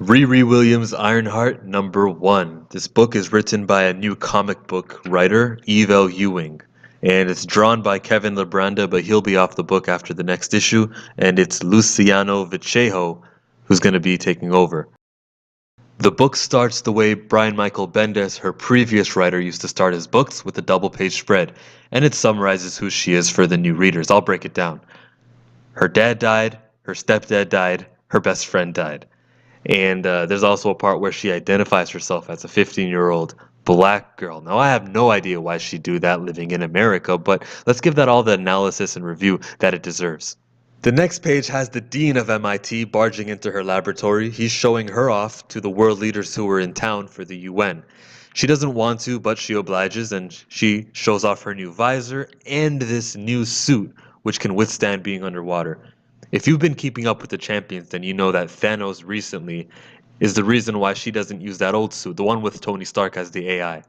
Riri Williams' Ironheart #1. This book is written by a new comic book writer, Eve Ewing. And it's drawn by Kevin Labranda, but he'll be off the book after the next issue. And it's Luciano Vicejo who's going to be taking over. The book starts the way Brian Michael Bendis, her previous writer, used to start his books, with a double-page spread. And it summarizes who she is for the new readers. I'll break it down. Her dad died, her stepdad died, her best friend died. And there's also a part where she identifies herself as a 15-year-old black girl. Now, I have no idea why she'd do that living in America, but let's give that all the analysis and review that it deserves. The next page has the dean of MIT barging into her laboratory. He's showing her off to the world leaders who are in town for the UN. She doesn't want to, but she obliges, and she shows off her new visor and this new suit, which can withstand being underwater. If you've been keeping up with the champions, then you know that Thanos recently is the reason why she doesn't use that old suit, the one with Tony Stark as the AI.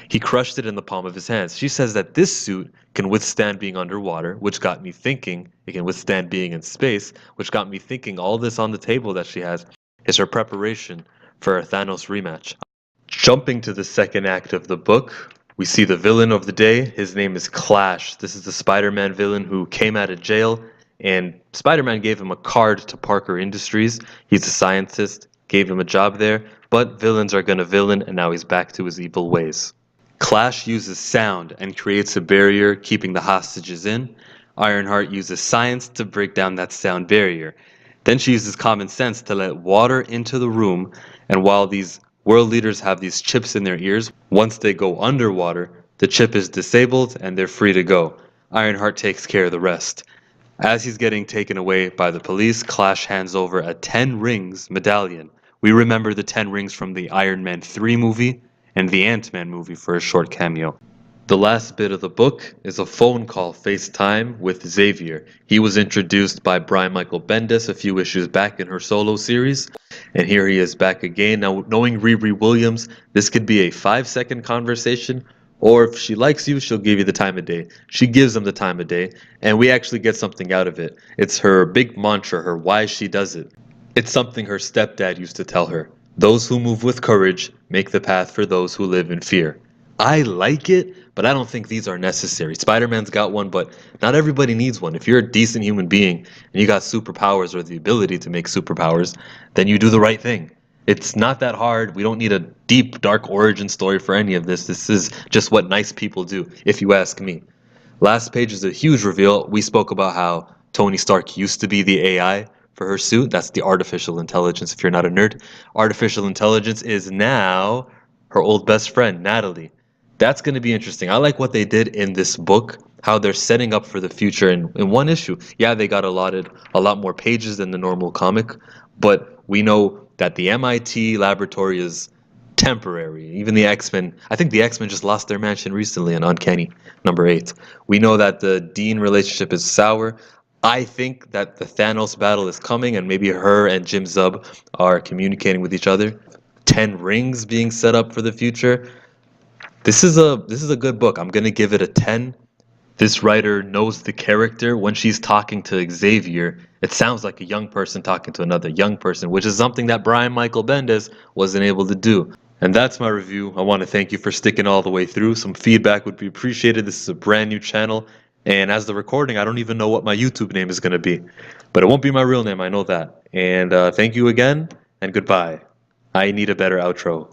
He crushed it in the palm of his hands. She says that this suit can withstand being underwater, which got me thinking it can withstand being in space, which got me thinking all this on the table that she has is her preparation for a Thanos rematch. Jumping to the second act of the book, we see the villain of the day. His name is Clash. This is the Spider-Man villain who came out of jail, and Spider-Man gave him a card to Parker Industries. He's a scientist, gave him a job there, but villains are gonna villain, and now he's back to his evil ways. Clash uses sound and creates a barrier, keeping the hostages in. Ironheart uses science to break down that sound barrier. Then she uses common sense to let water into the room, and while these world leaders have these chips in their ears, once they go underwater, the chip is disabled and they're free to go. Ironheart takes care of the rest. As he's getting taken away by the police, Clash hands over a 10 rings medallion. We remember the 10 rings from the Iron Man 3 movie and the Ant-Man movie for a short cameo. The last bit of the book is a phone call FaceTime with Xavier. He was introduced by Brian Michael Bendis a few issues back in her solo series, and here he is back again. Now, knowing Riri Williams, this could be a 5-second conversation, or if she likes you, she'll give you the time of day. She gives him the time of day, and we actually get something out of it. It's her big mantra, her why she does it. It's something her stepdad used to tell her. Those who move with courage make the path for those who live in fear. I like it, but I don't think these are necessary. Spider-Man's got one, but not everybody needs one. If you're a decent human being and you got superpowers or the ability to make superpowers, then you do the right thing. It's not that hard. We don't need a deep, dark origin story for any of this. This is just what nice people do, if you ask me. Last page is a huge reveal. We spoke about how Tony Stark used to be the AI for her suit. That's the artificial intelligence, if you're not a nerd. Artificial intelligence is now her old best friend, Natalie. That's going to be interesting. I like what they did in this book, how they're setting up for the future in one issue. Yeah, they got allotted a lot more pages than the normal comic, but we know that the MIT laboratory is temporary. Even the X-Men, I think the X-Men just lost their mansion recently in Uncanny #8. We know that the Dean relationship is sour. I think that the Thanos battle is coming, and maybe her and Jim Zub are communicating with each other. 10 rings being set up for the future. This is a good book. I'm gonna give it a 10. This writer knows the character. When she's talking to Xavier, it sounds like a young person talking to another young person, which is something that Brian Michael Bendis wasn't able to do. And that's my review. I want to thank you for sticking all the way through. Some feedback would be appreciated. This is a brand new channel, and as the recording, I don't even know what my YouTube name is going to be. But it won't be my real name, I know that. And thank you again, and goodbye. I need a better outro.